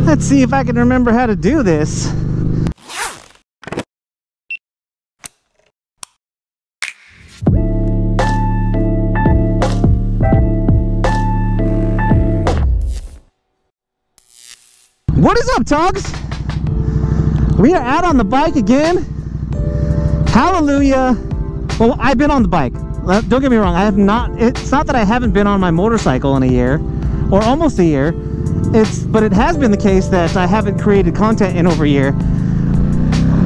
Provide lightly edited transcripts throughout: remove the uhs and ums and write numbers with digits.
Let's see if I can remember how to do this. What is up, T.O.Gs? We are out on the bike again. Hallelujah. Well, I've been on the bike. Don't get me wrong, I have not. It's not that I haven't been on my motorcycle in a year, or almost a year. But it has been the case that I haven't created content in over a year.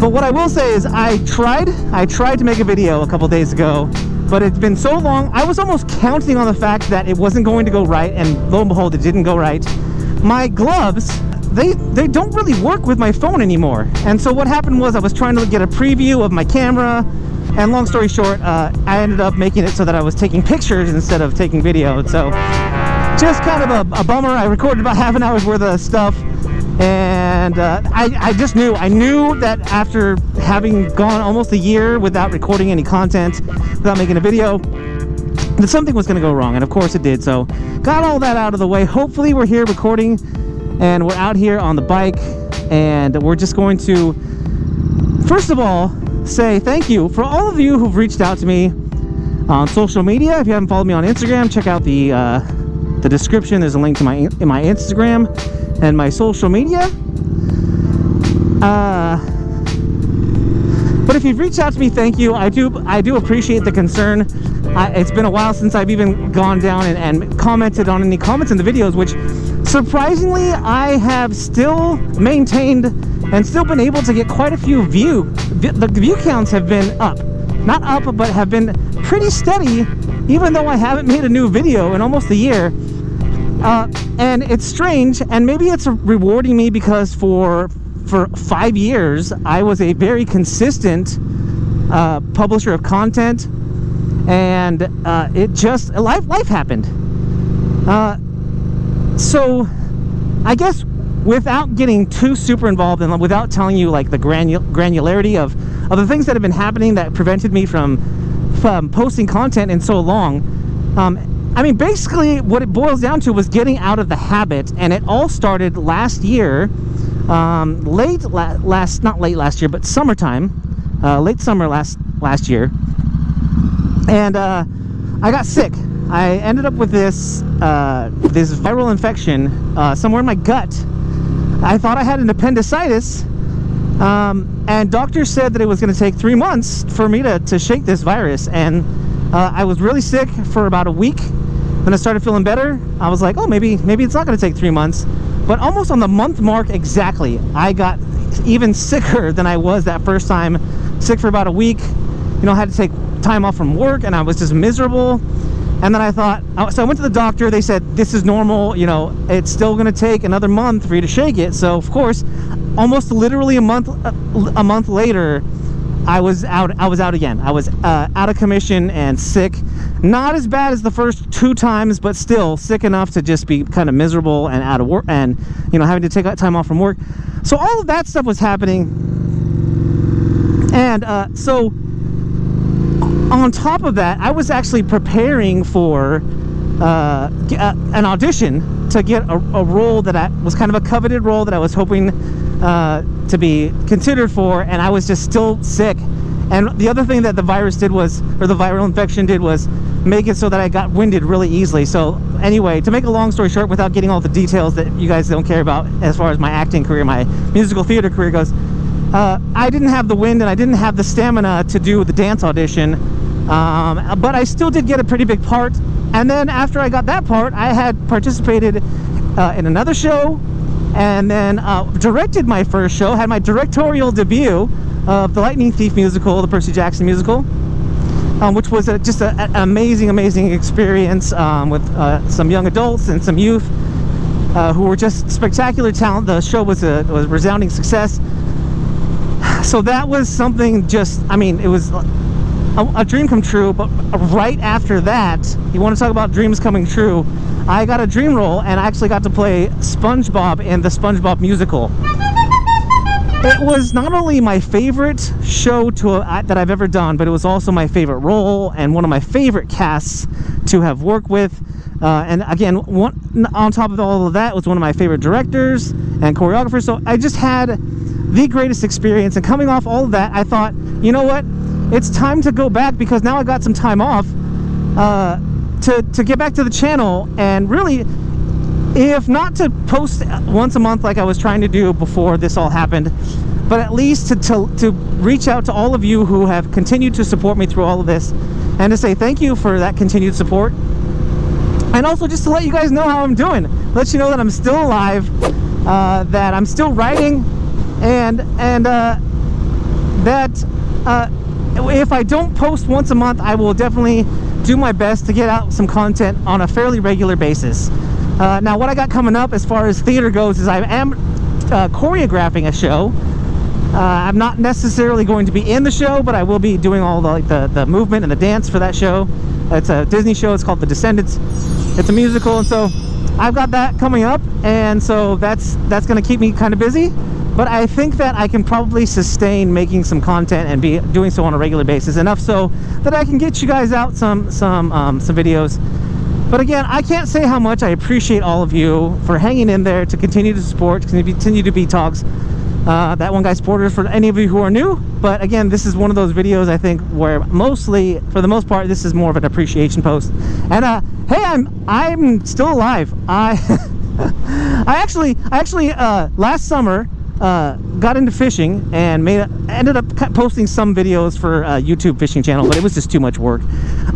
But what I will say is I tried to make a video a couple days ago, but it's been so long. I was almost counting on the fact that it wasn't going to go right, and lo and behold, it didn't go right. My gloves, they don't really work with my phone anymore. And so what happened was I was trying to get a preview of my camera, and long story short, I ended up making it so that I was taking pictures instead of taking video. So just kind of a bummer. I recorded about half an hour's worth of stuff, and I knew that after having gone almost a year without recording any content, without making a video, that something was going to go wrong, and of course it did. So got all that out of the way. Hopefully we're here recording, and we're out here on the bike, and we're just going to, first of all, say thank you for all of you who've reached out to me on social media. If you haven't followed me on Instagram, check out the description. There's a link to my Instagram and my social media. But if you've reached out to me, thank you. I do appreciate the concern. It's been a while since I've even gone down and commented on any comments in the videos, which surprisingly I have still maintained and still been able to get quite a few views. The view counts have been up. Not up, but have been pretty steady, even though I haven't made a new video in almost a year. And it's strange, and maybe it's rewarding me because for 5 years I was a very consistent publisher of content, and it just life happened. So I guess without getting too super involved and without telling you like the granularity of the things that have been happening that prevented me from posting content in so long, I mean, basically what it boils down to was getting out of the habit, and it all started last year, not late last year, but summertime, late summer last year, and I got sick. I ended up with this viral infection somewhere in my gut. I thought I had an appendicitis, and doctors said that it was going to take 3 months for me to shake this virus, and I was really sick for about a week. When I started feeling better, I was like, oh, maybe it's not going to take 3 months. But almost on the month mark exactly, I got even sicker than I was that first time. Sick for about a week. You know, I had to take time off from work, and I was just miserable. And then I thought, so I went to the doctor. They said, this is normal. You know, it's still going to take another month for you to shake it. So of course, almost literally a month later, I was out again. I was out of commission and sick. Not as bad as the first 2 times, but still sick enough to just be kind of miserable and out of work, and you know, having to take time off from work. So all of that stuff was happening, and so on top of that, I was actually preparing for an audition to get a role that was kind of a coveted role that I was hoping to be considered for, and I was just still sick. And the other thing that the virus did was, or the viral infection did, was make it so that I got winded really easily. So anyway, to make a long story short, without getting all the details that you guys don't care about as far as my acting career, my musical theater career goes, I didn't have the wind and I didn't have the stamina to do the dance audition, but I still did get a pretty big part. And then after I got that part, I had participated in another show, and then directed my first show, had my directorial debut of the Lightning Thief musical, the Percy Jackson musical, which was just an amazing experience with some young adults and some youth who were just spectacular talent. The show was a resounding success. So that was something just, I mean, it was a dream come true. But right after that, you want to talk about dreams coming true, I got a dream role and I actually got to play SpongeBob in the SpongeBob musical. It was not only my favorite show that I've ever done, but it was also my favorite role and one of my favorite casts to have worked with. And again, on top of all of that, was one of my favorite directors and choreographers. So I just had the greatest experience. And coming off all of that, I thought, you know what? It's time to go back, because now I got some time off to get back to the channel, and really, if not to post once a month like I was trying to do before this all happened, but at least to reach out to all of you who have continued to support me through all of this, and to say thank you for that continued support. And also just to let you guys know how I'm doing, let you know that I'm still alive, that I'm still writing, and that if I don't post once a month, I will definitely do my best to get out some content on a fairly regular basis. Now, what I got coming up as far as theater goes is I am choreographing a show. I'm not necessarily going to be in the show, but I will be doing all the movement and the dance for that show. It's a Disney show. It's called The Descendants. It's a musical, and so I've got that coming up, and so that's going to keep me kind of busy. But I think that I can probably sustain making some content and be doing so on a regular basis, enough so that I can get you guys out some videos. But again, I can't say how much I appreciate all of you for hanging in there, to continue to support, to continue to be T.O.G. That One Guy supporters, for any of you who are new. But again, this is one of those videos, I think, where mostly, for the most part, this is more of an appreciation post. And hey, I'm still alive. I actually last summer got into fishing and ended up posting some videos for a YouTube fishing channel, but it was just too much work,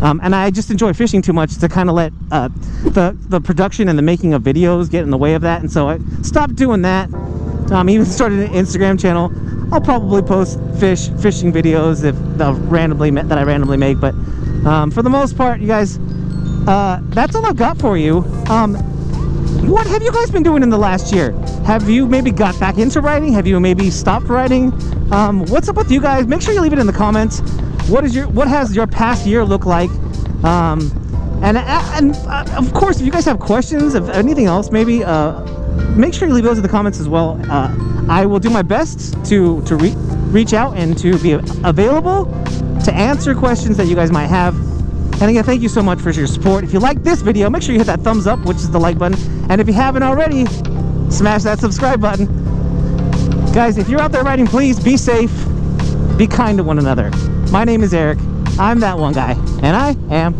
and I just enjoy fishing too much to kind of let the production and the making of videos get in the way of that, and so I stopped doing that. Even started an Instagram channel. I'll probably post fishing videos if I randomly make, but for the most part, you guys, that's all I've got for you. What have you guys been doing in the last year? Have you maybe got back into writing? Have you maybe stopped writing? What's up with you guys? Make sure you leave it in the comments. What has your past year look like? And of course, if you guys have questions of anything else, maybe make sure you leave those in the comments as well. I will do my best to reach out and to be available to answer questions that you guys might have. And again, thank you so much for your support. If you like this video, make sure you hit that thumbs up, which is the like button. And if you haven't already, smash that subscribe button. Guys, if you're out there writing, please be safe, be kind to one another. My name is Eric. I'm that one guy, and I am